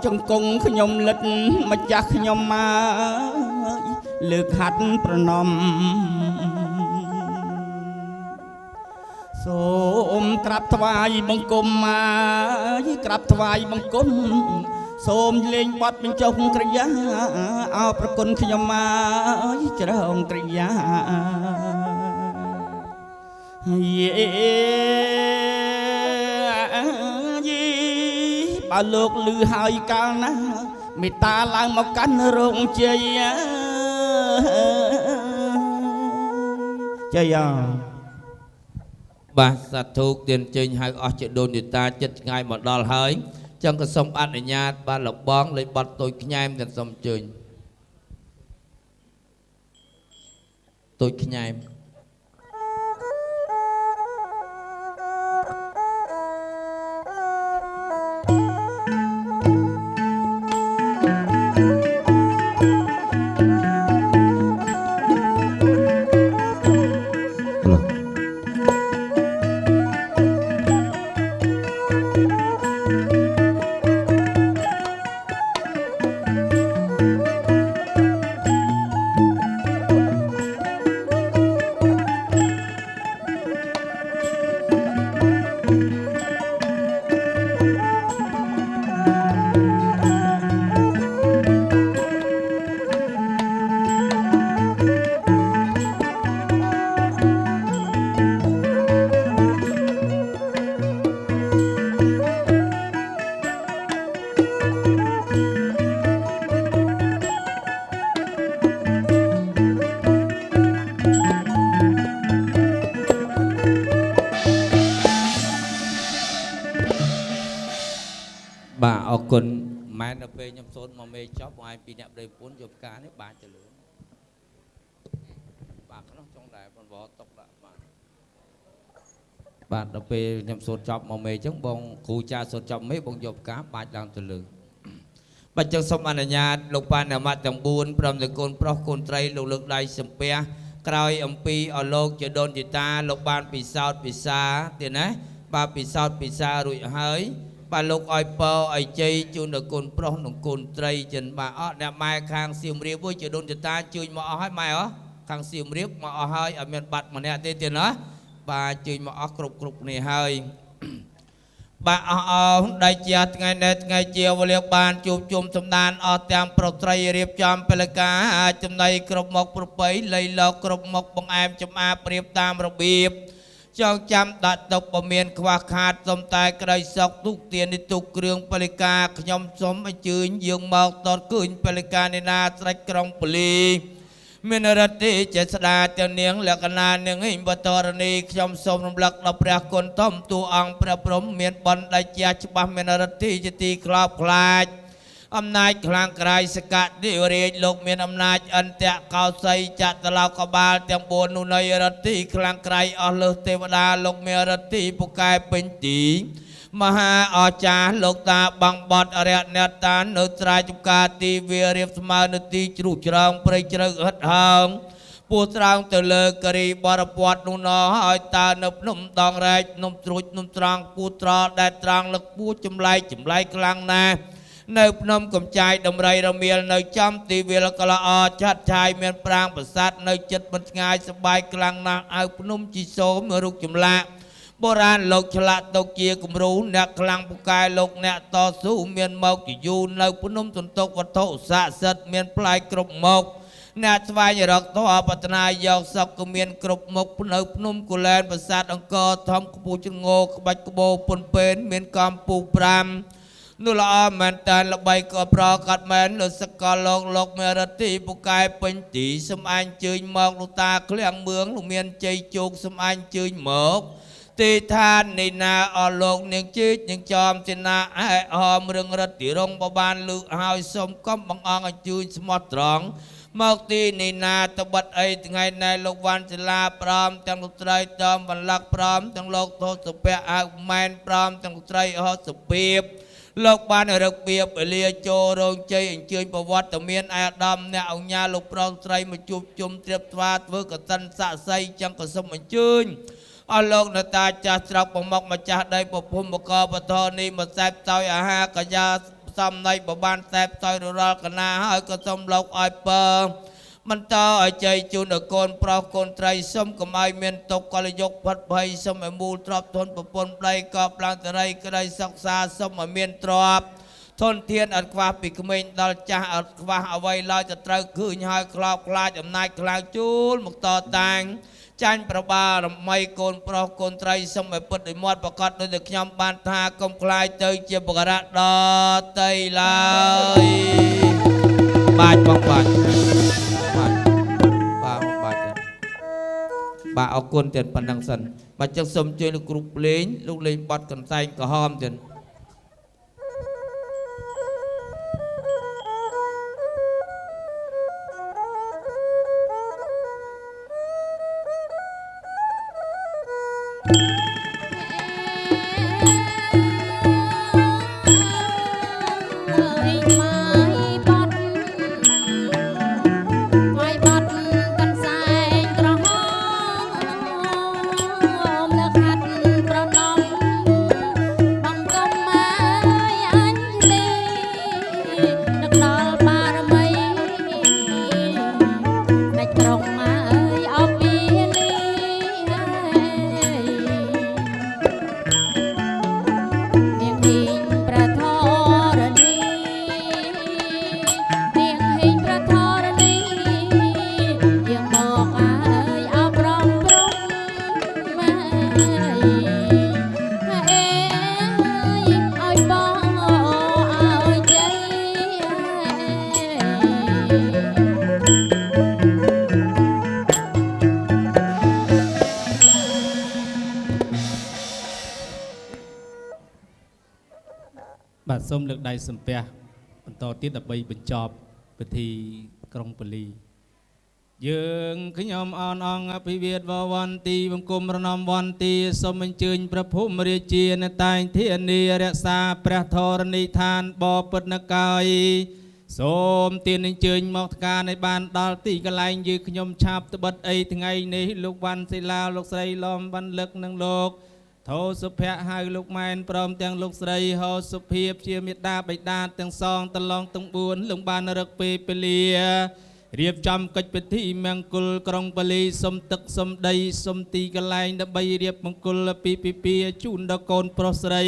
ចង្គង់ខ្ញុំលិតម្ចាស់ខ្ញុំមកលើកហាត់ប្រណំសូមក្រាបថ្វាយបង្គំមកក្រាបថ្វាយបង្គំសូមលេងបត់បញ្ចុះក្រយ៉ាអោប្រគុណខ្ញុំមកច្រងក្រយ៉ាបើលោកលឺហើយកាលណាមេត្តាឡើងមកកាន់រោងជ័យជ័យបាទសាធុទានចេញហៅអស់ជាដូនយតាចិត្តឆ្ងាយមកដល់ហើយចឹងក៏សូមអនុញ្ញាតបានលបងលេខបត់តូចខ្ញែមទាំងសូមអញ្ជើញតូចខ្ញែមបាទអរគុណម៉ែនៅពេលខ្ញុំសូនមកមេចប់ហើយពីអ្នកប្តីប្រពន្ធយកផ្កានេះបាទចលឿនបាទក្នុងចុងដែរបងវតុកដាក់បាទដល់ពេលខ្ញុំសូនចប់មកមេអញ្ចឹងបងគ្រូចាសូនចប់មេបងយកផ្កាបាច់ឡើងទៅលើបាទចឹងសូមអនុញ្ញាតលោកប៉ាណាម៉ាត់ទាំង4ព្រមទាំងកូនប្រុសកូនត្រីលោកលើកដៃសំពះក្រោយអំពីអលោកជាដូនជីតាលោកបានពិសោធន៍ពិសាទៀតណាបាទពិសោធន៍ពិសារួចហើយបាទលោកឲ្យពរឲ្យជ័យជូនដល់កូនប្រុសនិងកូនត្រីចិនបាទអត់អ្នកម៉ែខាងសៀមរាបមួយជាដូនចតាជួយមកអស់ហើយម៉ែអខាងសៀមរាបមកអស់ហើយអត់មានបាត់ម្នាក់ទេទៀតណាបាទជួយមកអស់គ្រប់គ្នាហើយបាទអស់ដៃជាថ្ងៃនេះថ្ងៃជាវេលាបានជួបជុំសម្ដានអស់ទាំងប្រត្រីរៀបចំពលកាចំណៃគ្រប់មុខប្របីលៃលោកគ្រប់មុខបង្អែមចំអាប្រៀបតាមរបៀបចងចាំដាក់ទុកបើមានខ្វះខាតសុំតែក្តីសុខទុកទាននេះទុកគ្រឿងពលិកាខ្ញុំសូមអញ្ជើញយើងមកតតឃើញពលិកានេណាស្រេចក្រុងពលីមានរតិចេស្តាទាំងនាងលក្ខណៈនាងហិបតរនីខ្ញុំសូមរំលឹកដល់ព្រះគុណធំទូអង្គព្រះព្រំមានបណ្ឌិតជាច្បាស់មានរតិជាទីក្លោបខ្លាចអំណាចខ្លាំងក្រៃសកតិរាជលោកមានអំណាចអន្តៈកោសីចតឡោកបាលទាំង4នោះនៃរតិខ្លាំងក្រៃអស់លើសទេវតាលោកមានរតិពូកែពេញទីមហាអស្ចារ្យលោកតាបងបត់អរិយអ្នកតានៅត្រាយចំការទីវារៀបស្មើនៅទីជ្រុះច្រងព្រៃជ្រៅហិតហើងពោះត្រង់ទៅលើករីបរពតនោះណោឲ្យតើនៅភ្នំដងរែកភ្នំត្រួចភ្នំត្រង់ពោះត្រដែលត្រង់លឹកពោះចម្លែកខ្លាំងណាស់ នៅភ្នំកំចាយដំរីរមៀលនៅចំទីវាលក៏ល្អឆាត់ឆាយមានប្រាង្គប្រាសាទនៅចិត្តមិនឆ្ងាយសបាយខ្លាំងណាស់ឲ្យភ្នំជីសូមរូបចម្លាក់បុរាណលោកឆ្លាក់ទុកជាគំរូអ្នកខ្លាំងពូកែលោកអ្នកតស៊ូមានមកជាយូរនៅភ្នំទន្ទុកវត្ថុស័ក្តិសិទ្ធិមានផ្លែគ្រប់មុខអ្នកស្វែងរកធម៌បតនាយកសុខក៏មានគ្រប់មុខនៅភ្នំគូលែនប្រាសាទអង្គរធំខ្ពស់ជ្ងោក្បាច់ក្បោពុនពេនមានកំពូ5នោះល្អមែនតែល្បីក៏ប្រកាត់មែនលើសកលលោកមេរតិពូកែពេញទីសំអាញ់ជើញមកលោកតាឃ្លាំងមឿងលោកមានជ័យជោគសំអាញ់ជើញមកទីឋាននៃណាអលោកនាងជីកនាងចំទីណាអែហមរឿងរត់ទីរងបបានលឺហើយសូមកុំបងអង្គឲ្យជួយស្មោះត្រង់មកទីនៃណាតបិតអីថ្ងៃណែលោកវ៉ាន់សិលាព្រមទាំងលោកត្រីតំវណ្ល័កព្រមទាំងលោកទោសពៈអើម៉ែនព្រមទាំងលោកត្រីអសពីបលោកបានរឹកពីបលាចូលរោងជ័យអញ្ជើញប្រវត្តិមានអាដាមអ្នកអង្គញាលោកប្រុសត្រីមកជួបជុំត្រៀបស្វាធ្វើកតិនស័ក្តិសិទ្ធិចឹងក៏សូមអញ្ជើញអស់លោកអ្នកតាចាស់ស្រុកប្រមុខម្ចាស់ដីប្រភពមកបធរនេះមកសែបតោយអាហារកញ្ញាសំណៃបបានសែបតោយរលកណាហើយក៏សូមលោកឲ្យពើបន្តឲ្យជ័យជូនដល់កូនប្រុសកូនត្រីសូមកុំឲ្យមានទុកកលយុគផាត់ភ័យសូមឲ្យមូលទ្រព្យធនប្រពន្ធប្តីក៏ប្លង់តរីក្តីសិក្សាសូមឲ្យមានទ្រព្យធនធានអត់ខ្វះពីក្មេងដល់ចាស់អត់ខ្វះអ្វីឡើយទៅត្រូវឃើញហើយខ្លោបខ្លាចអំណាចខ្លាំងជូលមកតតាំងចាញ់ប្របារមីកូនប្រុសកូនត្រីសូមឲ្យពិតដោយមាត់ប្រកាសដោយតែខ្ញុំបានថាកុំខ្លាចទៅជាបករៈដតីឡើយបាទបងបាទបាទអរគុណទៀតប៉ុណ្ណឹងសិនបាទចឹងសូមជួយលោកគ្រូលេងលោកលេងបត់កន្សែងក្រហមទៀតបាទសូមលើកដៃសំពះបន្តទៀតដើម្បីបញ្ចប់ពិធីក្រុងប៉ូលីយើងខ្ញុំអនអង្គអភិវាទវន្ទីបង្គំរណមវន្ទីសូមអញ្ជើញព្រះភូមិរាជានៅតែងធានារក្សាព្រះធរណីឋានបពិតនកាយសូមទានអញ្ជើញមកថ្ការនៃបានដល់ទីកន្លែងយើងខ្ញុំឆាប់ត្បិតអីថ្ងៃនេះលោកវ៉ាន់សិលាលោកស្រីឡំវណ្ណលឹកនិងលោកធោសុភ័ក្រហៅលោកម៉ែនព្រមទាំងលោកស្រីហោសុភាពជាមេដាបិតាទាំងសងតឡងទាំង4លោកបានរឹកពេលលារៀបចំកិច្ចពិធីមង្គលក្រុងប៉ូលីសុំទឹកសុំដីសុំទីកន្លែងដើម្បីរៀបមង្គលពីពីជូនដល់កូនប្រុសស្រី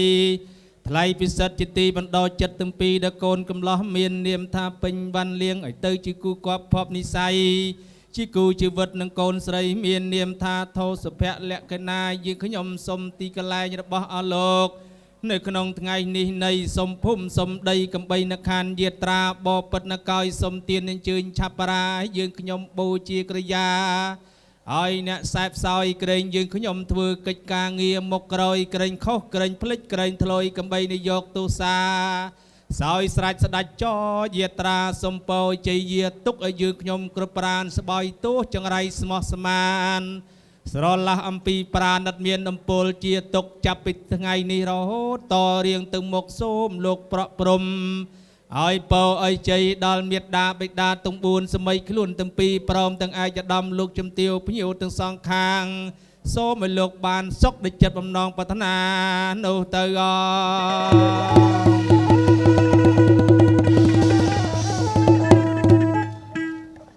ថ្លៃពិសិដ្ឋជាទីបណ្ដោចិត្តទាំងពីរដល់កូនកំឡោះមាននាមថាពេញវ៉ាន់លៀងឲ្យទៅជាគូគប់ភពនិស័យជាគូជីវិតនឹងកូនស្រីមាននាមថាធោសុភ័ក្រលក្ខណៈយើងខ្ញុំសុំទីកន្លែងរបស់អស់លោកនៅក្នុងថ្ងៃនេះនៃសុំភូមិសុំដីកំបីនខានយាត្រាបពិតនកោយសុំទានអញ្ជើញឆាប់រាយើងខ្ញុំបូជាក្រយាហើយអ្នកសែបសោយក្រែងយើងខ្ញុំធ្វើកិច្ចការងារមុខក្រោយក្រែងខុសក្រែងភ្លេចក្រែងធ្លុយកំបីនយកទូសាសោយស្រាច់ស្ដាច់ចយាត្រាសំពោជ័យយាទុកឲ្យយើងខ្ញុំគ្រប់ប្រានស្បយទោះចង្រៃស្មោះស្មានស្រឡះអំពីប្រាណិតមានដំពលជាទុកចាប់ពីថ្ងៃនេះរហូតតរៀងទៅមុខសូមលោកប្រក់ព្រំឲ្យពោឲ្យជ័យដល់មេត្តាបិតាទាំង4សម័យខ្លួនទាំងពីរព្រមទាំងឯកឧត្តមលោកជំទាវភ្ញៀវទាំងសងខាងសូមឲ្យលោកបានសុខដូចចិត្តបំណងប្រាថ្នានោះទៅ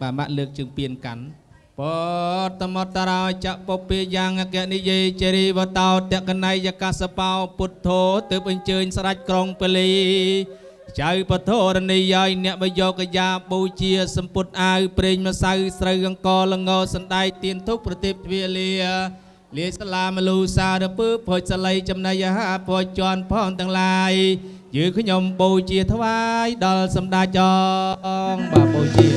បាទម៉ាក់លើកជើងពៀនកាន់ពតមតរោចពពាយ៉ាងអគ្គនិយាយជេរីវតោតកណៃយកសបោពុទ្ធោទើបអញ្ជើញស្ដេចក្រុងពលីចៅពធរនីយាយអ្នកបយកយាបូជាសម្ពុតអាវប្រេងម្សៅស្រូវអង្ករល្ងសណ្ដែកទៀនធុកប្រទេពទ្វាលាលាស្លាមលូសារពើភុចសល័យចំណៃអាហារភុចជន់ផងទាំងឡាយយើងខ្ញុំបូជាថ្វាយដល់សម្ដេចចងបាទបូជា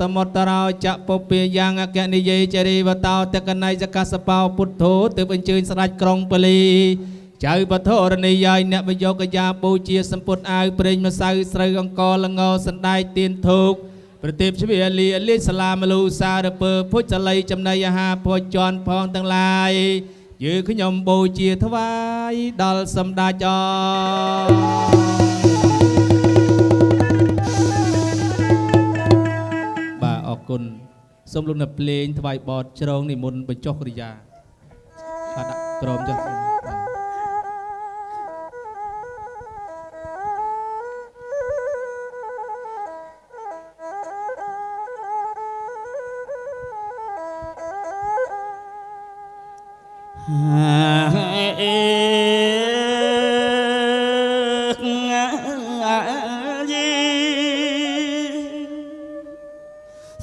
តមតរោចពពាយ៉ាងអគ្គនិយាយជរីវតោតកណៃចកសបោពុទ្ធោទើបអញ្ជើញស្ដេចក្រុងពលីចៅពធរនីយាយអ្នកបយកយាបូជាសម្ពុតអាវប្រេងម្សៅស្រូវអង្ករល្ងសណ្ដែកទៀនធូបប្រទេពជ្វាលាលាស្លាមលូសារពើភុចសល័យចំណីអាហារភុចជន់ផងទាំងឡាយយើងខ្ញុំបូជាថ្វាយដល់សម្ដេចចងអរគុណសូមលោកអ្នកភ្លេងថ្វាយបទជ្រងនិមន្តបញ្ចុះកិរិយាបាទដាក់ក្រមចុះ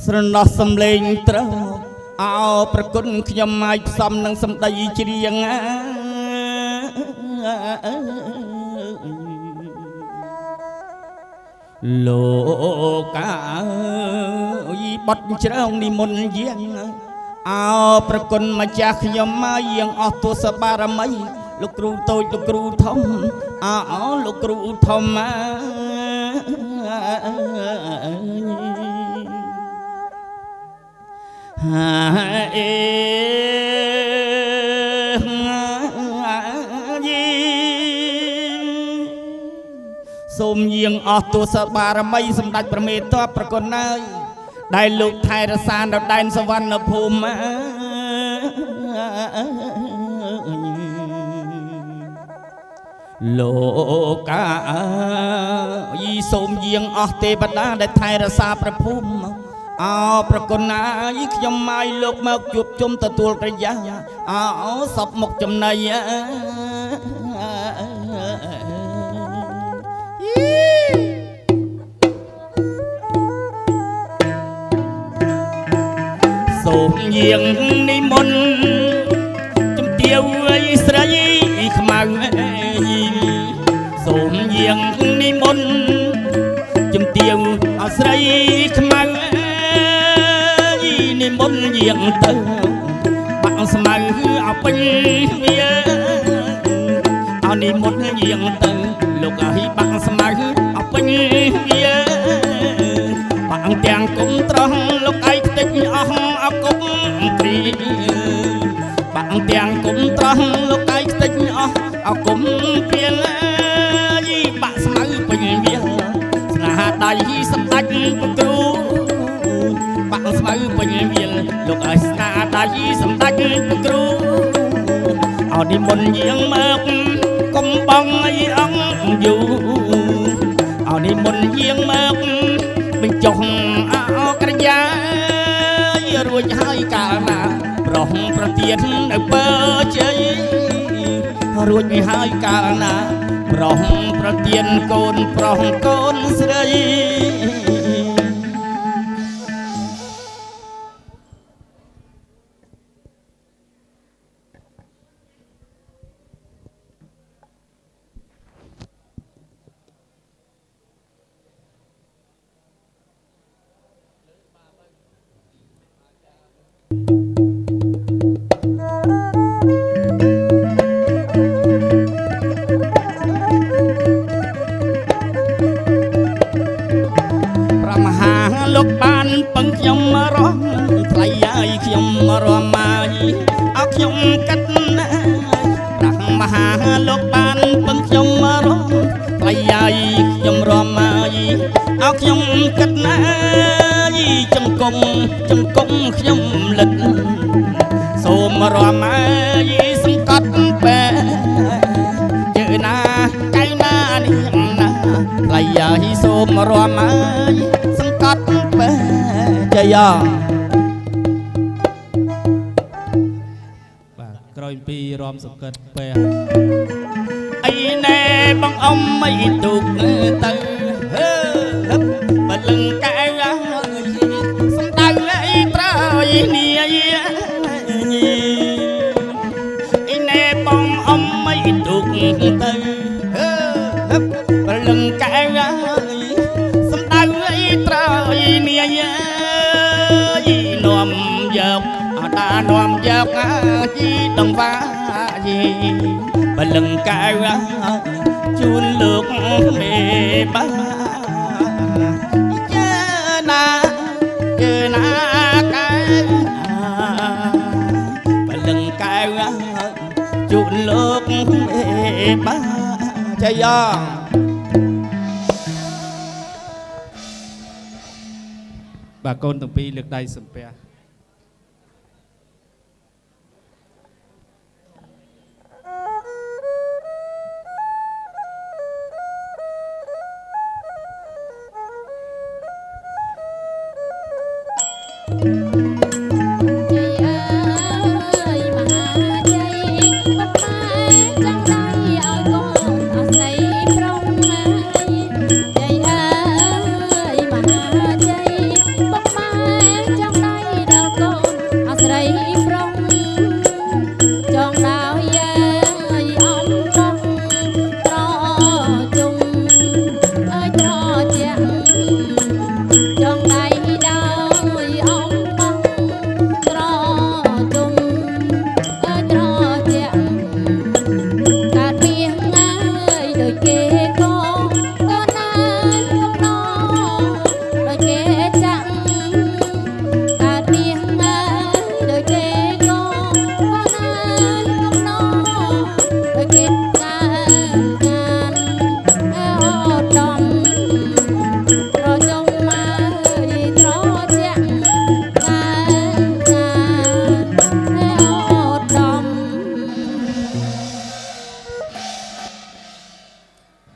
ស្រណោះសំលេងត្រូវអោប្រគុណខ្ញុំឲ្យផ្សំនឹងសម្ដីច្រៀងលោកកាយបត់ជ្រងនិមន្តយាងអោប្រគុណម្ចាស់ខ្ញុំមកយាងអស់ទសបារមីលោកគ្រូតូចលោកគ្រូធំអោលោកគ្រូធំសូមយាងអស់ទសបារមីសម្ដេចប្រមេតបប្រគុណហើយដែលលោកថែរក្សានៅដែនសវណ្ណភូមិលោកកាយសូមយាងអស់ទេវតាដែលថែរក្សាព្រះភូមិអោប្រគុណណាយខ្ញុំមកលោកមកជួបជុំទទួលប្រយាអោសពមុខចំណៃសូមយាងនិមន្តជំទាវស្រីខ្មៅសូមយាងនិមន្តជំទាវអស្រីខ្មៅនិមន្តយាងទៅបាក់ស្មៅអពេញវាអនិមន្តយាងទៅលោកអីបាក់ស្មៅអពេញវាបាក់ទាំងគុំត្រង់លោកឯងខ្ទេចអស់អគុំព្រីបាក់ទាំងគុំត្រង់លោកឯងខ្ទេចអស់អគុំព្រៀងបាក់ស្មៅពេញវាស្នាដៃសម្ដេចព្រះគ្រូបាក់ស្មៅពេញវាលោកឲ្យស្នាដៃសម្ដេចព្រះគ្រូអោនិមន្តយាងមកកុំបងអីអង្គយូអោនិមន្តយាងមកបញ្ចុះអោក្រយ៉ារួចហើយកាលណាប្រហងប្រទៀននៅបើជ័យរួចហើយកាលណាប្រហងប្រទៀនកូនប្រុសកូនស្រីលោកបានពឹងខ្ញុំរស់ថ្លៃហើយខ្ញុំរស់មកអោខ្ញុំកាត់ណាប្រាក់មហាលោកបានពឹងខ្ញុំរស់ថ្លៃហើយខ្ញុំរស់មកអោខ្ញុំកាត់ណាចង្គង់ខ្ញុំលិតសូមរស់មកសង្កត់បែជើណាកៅណានេះ យ៉ាបាទក្រោយពីរំសង្កត់ពេល អីណែបងអ៊ំមិនទុកទៅបលឹងកែសំដៅអីប្រយនេះអីណែបងអ៊ំមិនទុកទៅបលឹងកែសំដៅអីប្រយនេះនាំយកអតានាំយកជីដងវាយីបលឹងកែវជូនលោកមេបាជើណាកែវបលឹងកែវជូនលោកមេបាចយ៉ាបាទកូនទាំងពីរលើកដៃសំពះ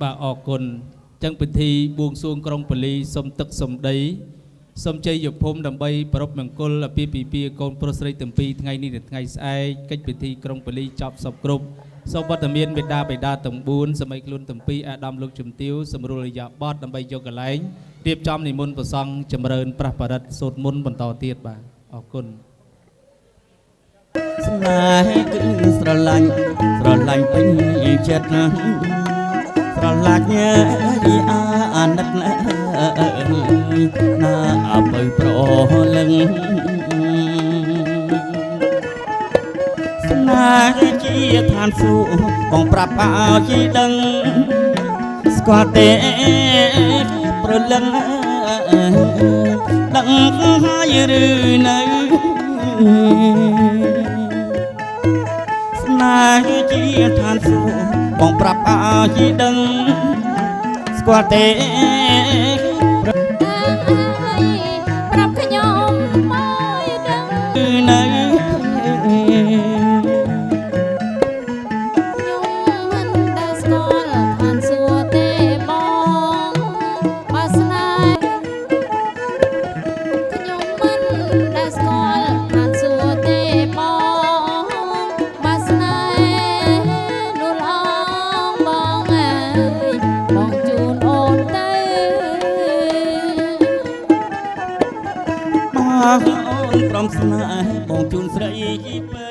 បាទអរគុណចឹងពិធីបួងសួងក្រុងពលីសុំទឹកសុំដីសុំជ័យយភូមិដើម្បីប្រពមង្គលអាពាហ៍ពិពាហ៍កូនប្រុសស្រីទាំងពីរថ្ងៃនេះនិងថ្ងៃស្អែកកិច្ចពិធីក្រុងពលីចប់សពគ្រប់សូមវត្តមានមេដាបេដាទាំង4សម័យខ្លួនទាំងពីរអាដាមលោកជំទាវសម្រួលរយៈបត់ដើម្បីយកកន្លែងរៀបចំនិមន្តព្រះសង្ឃចម្រើនប្រះបរិត្តសូត្រមន្តបន្តទៀតបាទអរគុណ ស្នេហ៍គឺស្រឡាញ់ពេញចិត្តណាស្រឡាញ់អាណិតណាអបិប្រលឹងស្នេហ៍ជាឋានសួគ៌បងប្រាប់ឲ្យដឹងស្គាល់ទេប្រលឹងដឹងហើយឬនៅស្នេហ៍ជាឋានសួគ៌បងប្រាប់ឲ្យដឹងស្គាល់ទេប្រាប់ខ្ញុំឲ្យដឹងនៅខ្ញុំមិនដែលស្គាល់ឋានសួគ៌ទេបងបើស្នេហ៍ខ្ញុំមិនដែលស្គាល់ឋានសួគ៌ទេបងបើស្នេហ៍នោះឡងបងអើយបងជូនអូនទៅបងអូនព្រមស្នេហ៍បងជូនស្រីជីពៃ